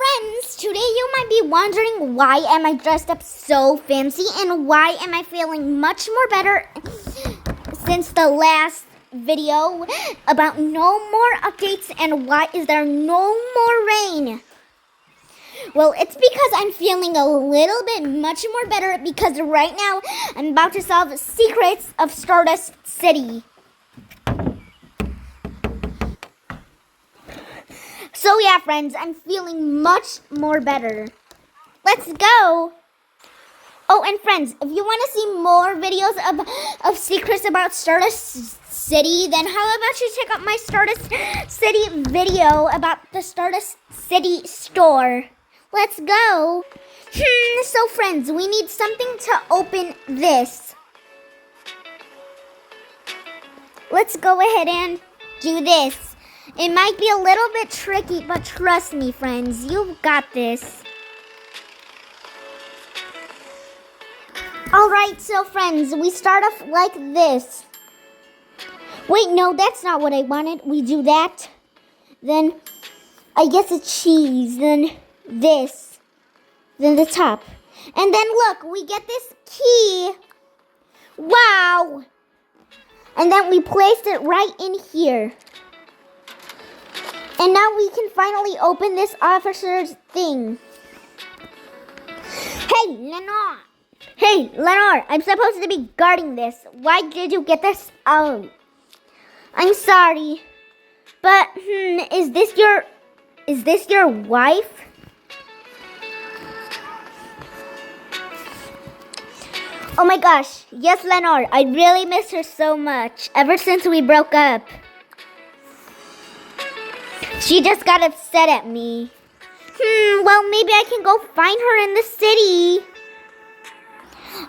friends, today you might be wondering why am I dressed up so fancy and why am I feeling much more better since the last video about no more updates and why is there no more rain. Well, it's because I'm feeling a little bit much more better because right now I'm about to solve secrets of Stardust City. So yeah, friends, I'm feeling much more better. Let's go. Oh, and friends, if you want to see more videos of secrets about Stardust City, then how about you check out my Stardust City video about the Stardust City store. Let's go. So friends, we need something to open this. Let's go ahead and do this. It might be a little bit tricky, but trust me, friends, you've got this. Alright, so friends, we start off like this. Wait, no, that's not what I wanted. We do that. Then, I guess a cheese. Then this. Then the top. And then look, we get this key. Wow! And then we placed it right in here. And now we can finally open this officer's thing. Hey, Lenore! Hey, Lenore, I'm supposed to be guarding this. Why did you get this out? I'm sorry. But, is this your wife? Oh my gosh, yes, Lenore, I really miss her so much, ever since we broke up. She just got upset at me. Well, maybe I can go find her in the city.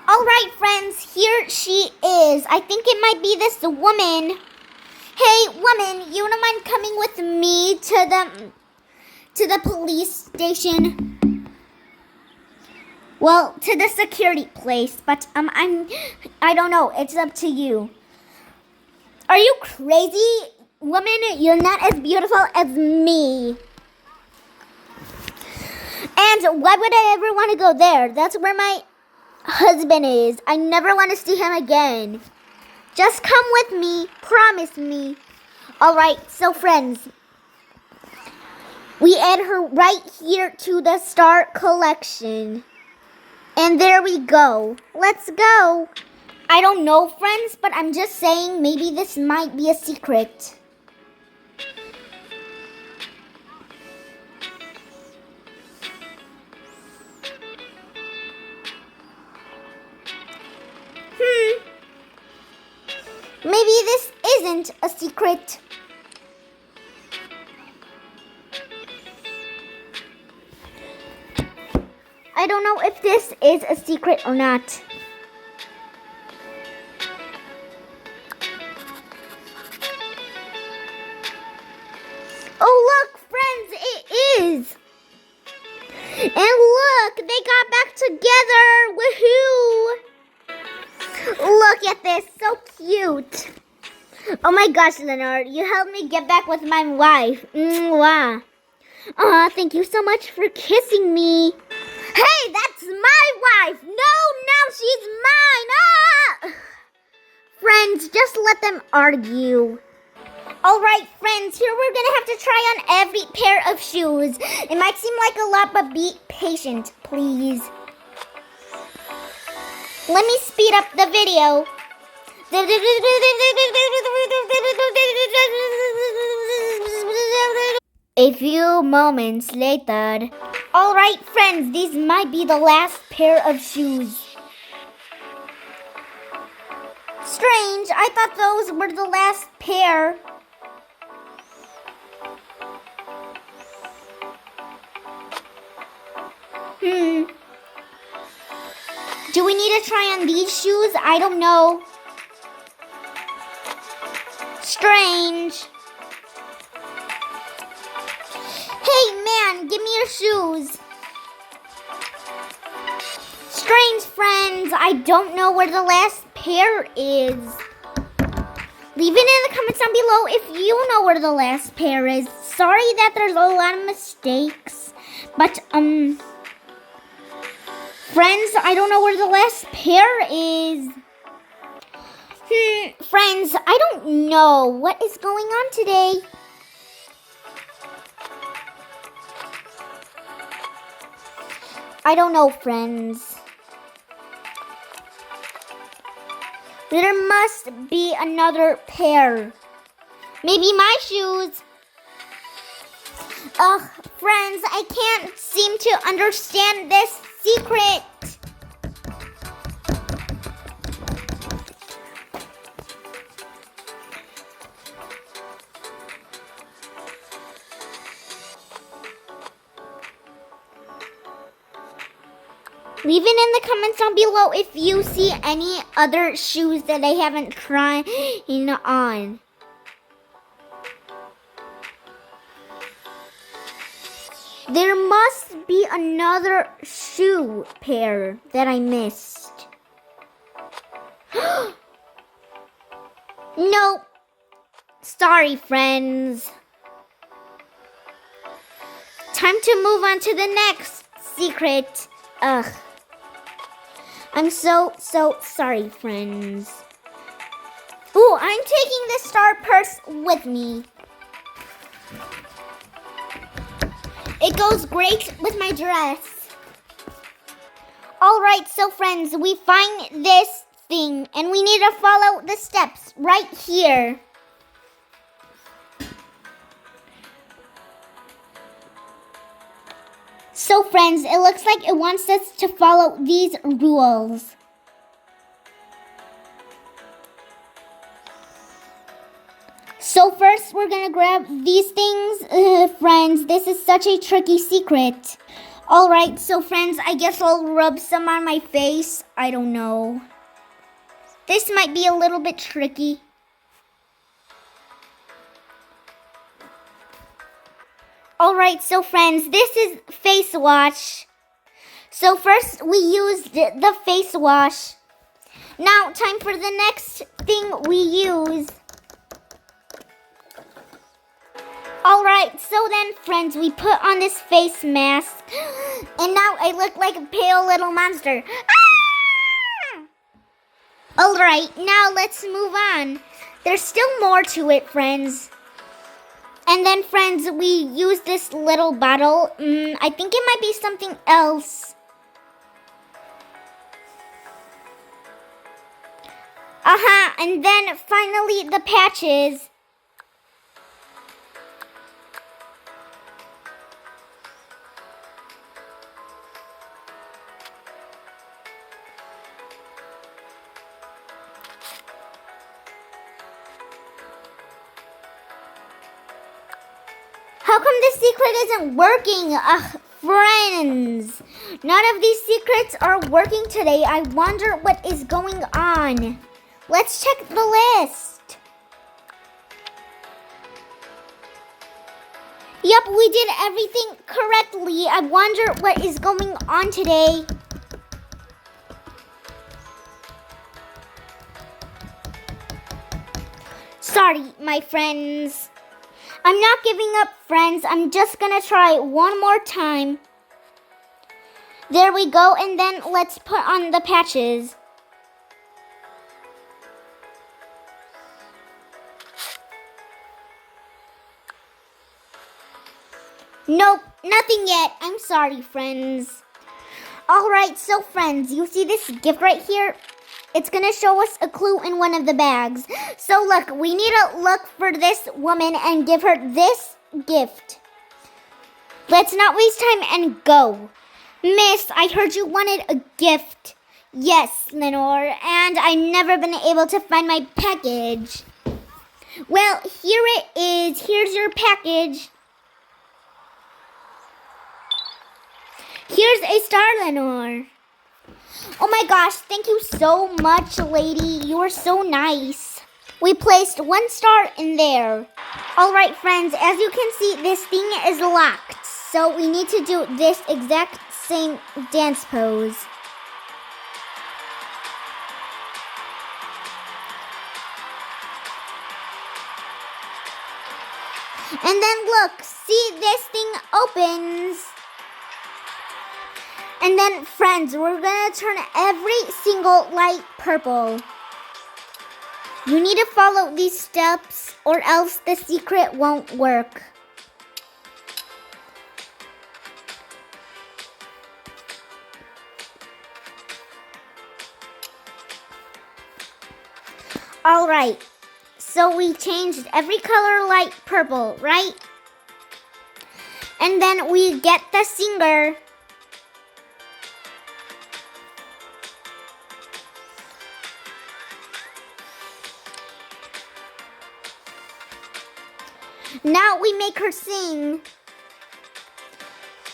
Alright, friends, here she is. I think it might be this woman. Hey, woman, you don't mind coming with me to the police station? Well, to the security place, but I don't know. It's up to you. Are you crazy? Woman, you're not as beautiful as me. And why would I ever want to go there? That's where my husband is. I never want to see him again. Just come with me. Promise me. Alright, so friends, we add her right here to the Star Collection. And there we go. Let's go. I don't know, friends, but I'm just saying maybe this might be a secret. Maybe this isn't a secret. I don't know if this is a secret or not. Oh, look, friends, it is. And look, they got back together. Woohoo! Look at this, so cute. Oh my gosh, Lenore, you helped me get back with my wife. Mwah. Aw, thank you so much for kissing me. Hey, that's my wife. No, she's mine. Ah! Friends, just let them argue. Alright, friends, here we're gonna have to try on every pair of shoes. It might seem like a lot, but be patient, please. Let me speed up the video. A few moments later. Alright, friends, these might be the last pair of shoes. Strange, I thought those were the last pair. Do we need to try on these shoes? I don't know. Strange. Hey, man, give me your shoes. Strange, friends. I don't know where the last pair is. Leave it in the comments down below if you know where the last pair is. Sorry that there's a lot of mistakes. But, friends, I don't know where the last pair is. Friends, I don't know what is going on today. I don't know, friends. There must be another pair. Maybe my shoes. Ugh, friends, I can't seem to understand this secret. Leave it in the comments down below if you see any other shoes that I haven't tried on. There must be another shoe pair that I missed. Nope. Sorry, friends. Time to move on to the next secret. Ugh. I'm so sorry, friends. Ooh, I'm taking the star purse with me. It goes great with my dress. Alright, so friends, we find this thing and we need to follow the steps right here. So friends, it looks like it wants us to follow these rules. So first, we're gonna grab these things. Friends, this is such a tricky secret. Alright, so friends, I guess I'll rub some on my face. I don't know. This might be a little bit tricky. Alright, so friends, this is face wash. So first, we used the face wash. Now, time for the next thing we use. Alright, so then, friends, we put on this face mask. And now I look like a pale little monster. Ah! Alright, now let's move on. There's still more to it, friends. And then, friends, we use this little bottle. I think it might be something else. And then, finally, the patches. How come this secret isn't working? Ugh, friends. None of these secrets are working today. I wonder what is going on. Let's check the list. Yep, we did everything correctly. I wonder what is going on today. Sorry, my friends. I'm not giving up, friends. I'm just gonna try one more time. There we go, and then let's put on the patches. Nope, nothing yet. I'm sorry, friends. Alright, so friends, you see this gift right here? It's gonna show us a clue in one of the bags. So look, we need to look for this woman and give her this gift. Let's not waste time and go. Miss, I heard you wanted a gift. Yes, Lenore, and I've never been able to find my package. Well, here it is. Here's your package. Here's a star, Lenore. Oh my gosh, thank you so much, lady. You are so nice. We placed 1 star in there. Alright, friends, as you can see, this thing is locked. So we need to do this exact same dance pose. And then look, see, this thing opens. And then, friends, we're gonna turn every single light purple. You need to follow these steps or else the secret won't work. Alright, so we changed every color light purple, right? And then we get the singer. Now we make her sing.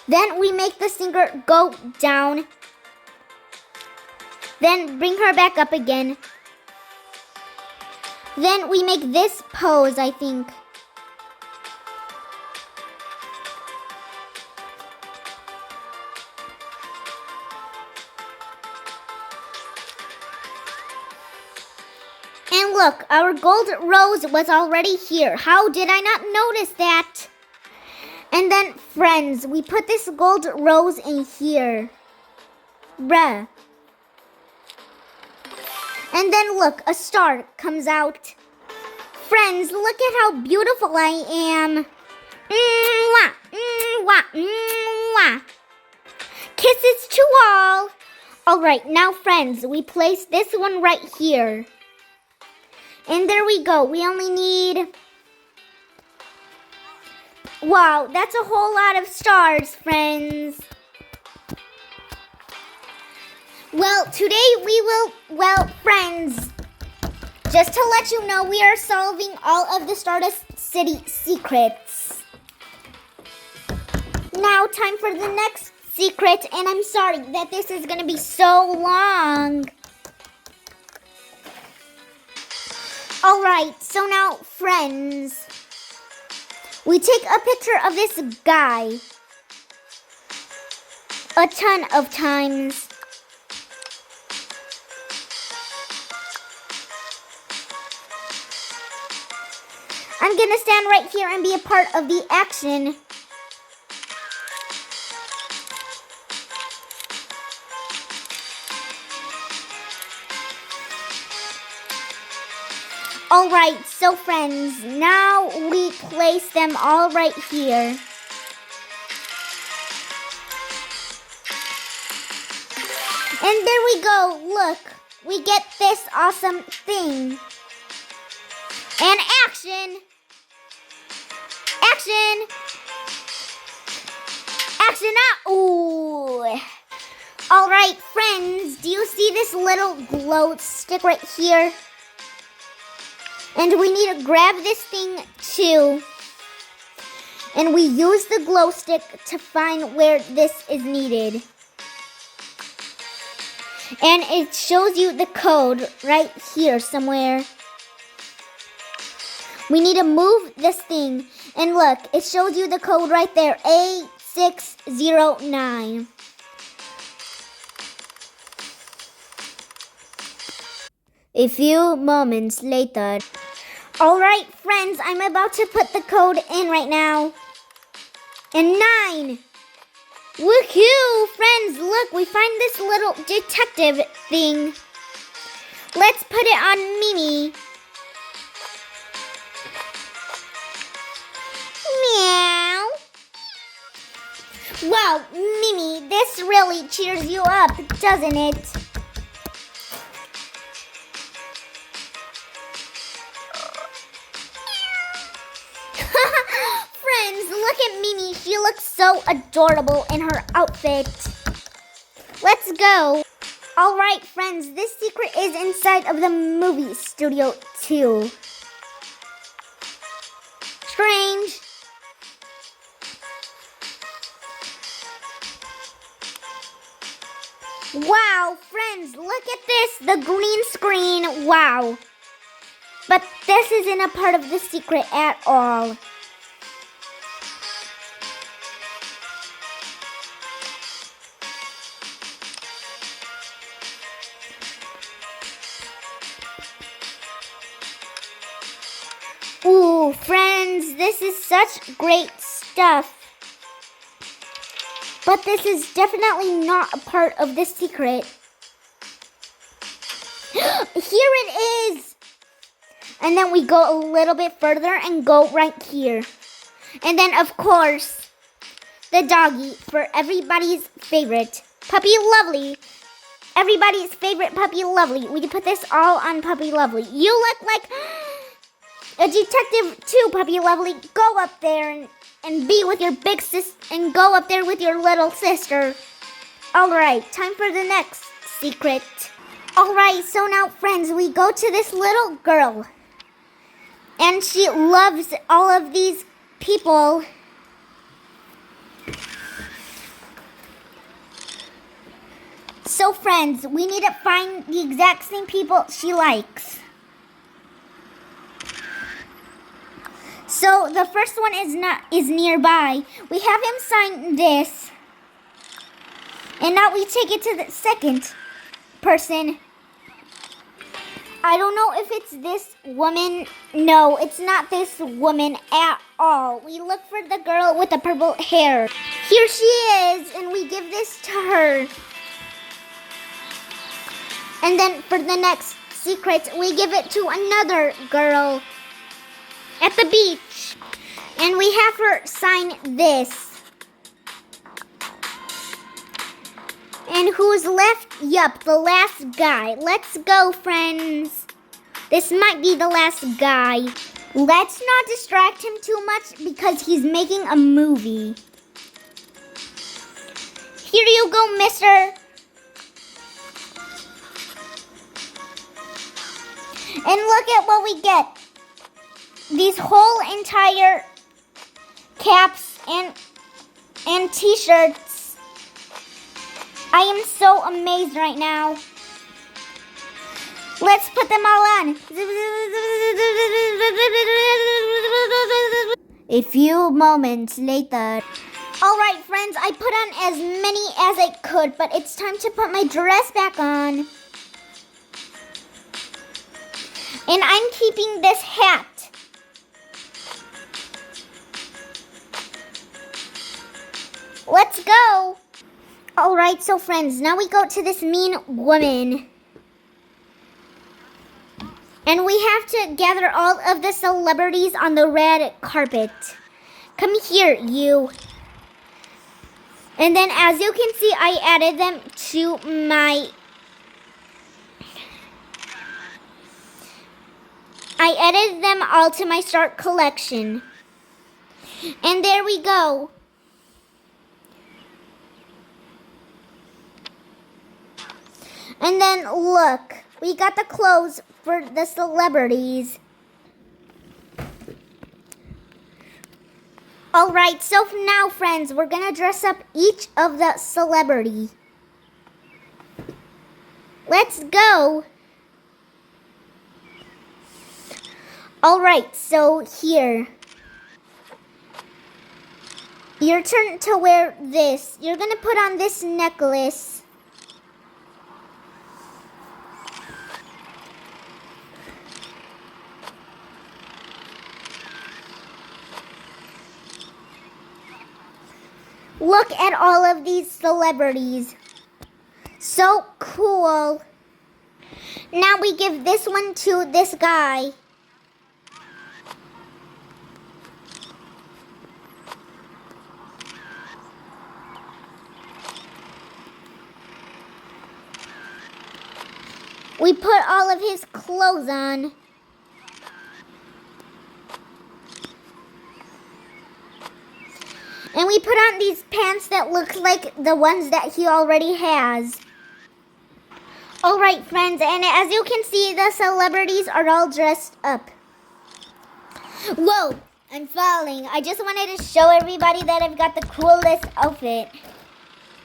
Then we make the singer go down. Then bring her back up again. Then we make this pose, I think. And look, our gold rose was already here. How did I not notice that? And then, friends, we put this gold rose in here. Bruh. And then look, a star comes out. Friends, look at how beautiful I am. Mwah, mwah, mwah. Kisses to all. Alright, now friends, we place this one right here. And there we go. We only need... Wow, that's a whole lot of stars, friends. Well, today we will, friends, just to let you know, we are solving all of the Stardust City secrets. Now, time for the next secret, and I'm sorry that this is going to be so long. Alright, so now, friends, we take a picture of this guy a ton of times. I'm gonna stand right here and be a part of the action. Alright, so friends, now we place them all right here. And there we go, look, we get this awesome thing. And action! Action! Action up! Ooh! Alright, friends, do you see this little glow stick right here? And we need to grab this thing too. And we use the glow stick to find where this is needed. And it shows you the code right here somewhere. We need to move this thing. And look, it shows you the code right there. A609. A few moments later. Alright, friends, I'm about to put the code in right now. And 9. Woohoo! Friends, look, we find this little detective thing. Let's put it on Mimi. Meow. Wow, Mimi, this really cheers you up, doesn't it? Friends, look at Mimi. She looks so adorable in her outfit. Let's go. All right, friends, this secret is inside of the movie studio too. Strange. Wow, friends, look at this. The green screen. Wow. But this isn't a part of the secret at all. Ooh, friends, this is such great stuff. But this is definitely not a part of the secret. Here it is! And then we go a little bit further and go right here. And then, of course, the doggy for everybody's favorite. Puppy Lovely. Everybody's favorite Puppy Lovely. We can put this all on Puppy Lovely. You look like a detective too, Puppy Lovely. Go up there and be with your big sis and go up there with your little sister. Alright, time for the next secret. Alright, so now friends, we go to this little girl. And she loves all of these people. So friends, we need to find the exact same people she likes. So the first one is nearby. We have him sign this. And now we take it to the second person. I don't know if it's this woman. No, it's not this woman at all. We look for the girl with the purple hair. Here she is, and we give this to her. And then for the next secret, we give it to another girl at the beach. And we have her sign this. And who's left? Yup, the last guy. Let's go, friends. This might be the last guy. Let's not distract him too much because he's making a movie. Here you go, mister. And look at what we get. These whole entire caps and t-shirts. I am so amazed right now. Let's put them all on. A few moments later. Alright friends, I put on as many as I could, but it's time to put my dress back on. And I'm keeping this hat. Let's go. Alright, so friends, now we go to this mean woman. And we have to gather all of the celebrities on the red carpet. Come here, you. And then as you can see, I added them to my... I added them all to my start collection. And there we go. And then look, we got the clothes for the celebrities. Alright, so now friends, we're gonna dress up each of the celebrity. Let's go. Alright, so here. Your turn to wear this. You're gonna put on this necklace. Look at all of these celebrities. So cool. Now we give this one to this guy. We put all of his clothes on. And we put on these pants that look like the ones that he already has. Alright friends, and as you can see, the celebrities are all dressed up. Whoa, I'm falling. I just wanted to show everybody that I've got the coolest outfit.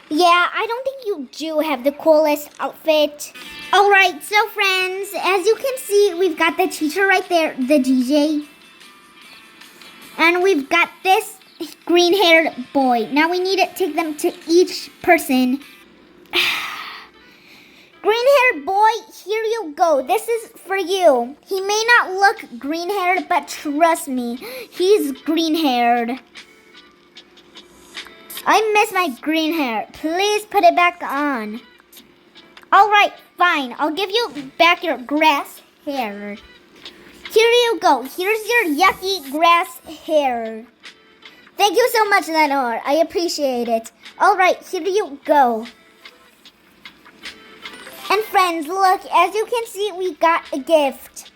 Yeah, I don't think you do have the coolest outfit. Alright, so friends, as you can see, we've got the teacher right there, the DJ. And we've got this green-haired boy. Now we need to take them to each person. Green-haired boy, here you go. This is for you. He may not look green-haired, but trust me, he's green-haired. I miss my green hair. Please put it back on. Alright, fine. I'll give you back your grass hair. Here you go. Here's your yucky grass hair. Thank you so much, Lenore. I appreciate it. Alright, here you go. And friends, look, as you can see, we got a gift.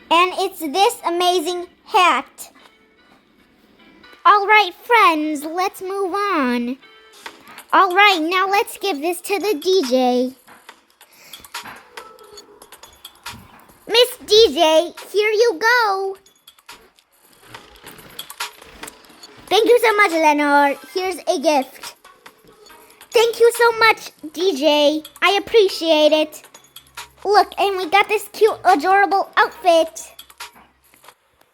And it's this amazing hat. Alright, friends, let's move on. Alright, now let's give this to the DJ. Miss DJ, here you go. Thank you so much, Lenore. Here's a gift. Thank you so much, DJ. I appreciate it. Look, and we got this cute, adorable outfit.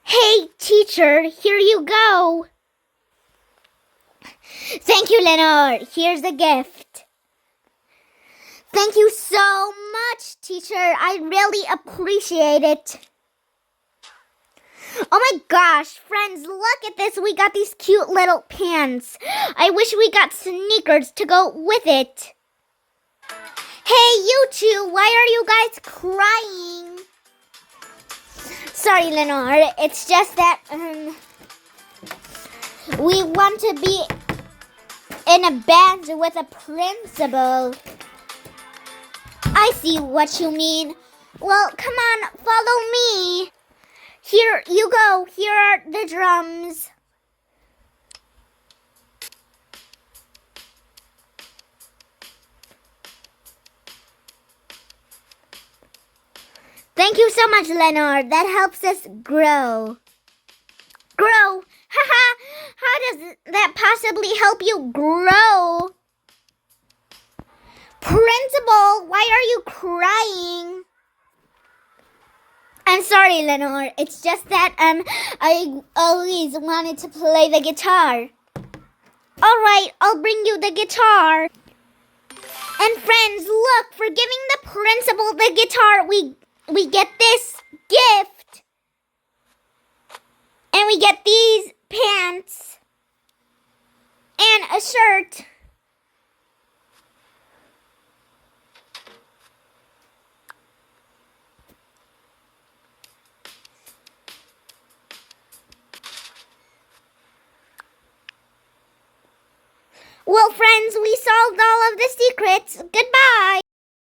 Hey, teacher, here you go. Thank you, Lenore. Here's a gift. Thank you so much, teacher. I really appreciate it. Oh my gosh, friends, look at this. We got these cute little pants. I wish we got sneakers to go with it. Hey, you two, why are you guys crying? Sorry, Lenore. It's just that we want to be in a band with a principal. I see what you mean. Well, come on, follow me. Here you go. Here are the drums. Thank you so much, Lenore. That helps us grow. Grow? Haha! How does that possibly help you grow? Principal, why are you crying? I'm sorry, Lenore. It's just that I always wanted to play the guitar. Alright, I'll bring you the guitar. And friends, look, for giving the principal the guitar, we get this gift. And we get these pants. And a shirt. Well, friends, we solved all of the secrets. Goodbye.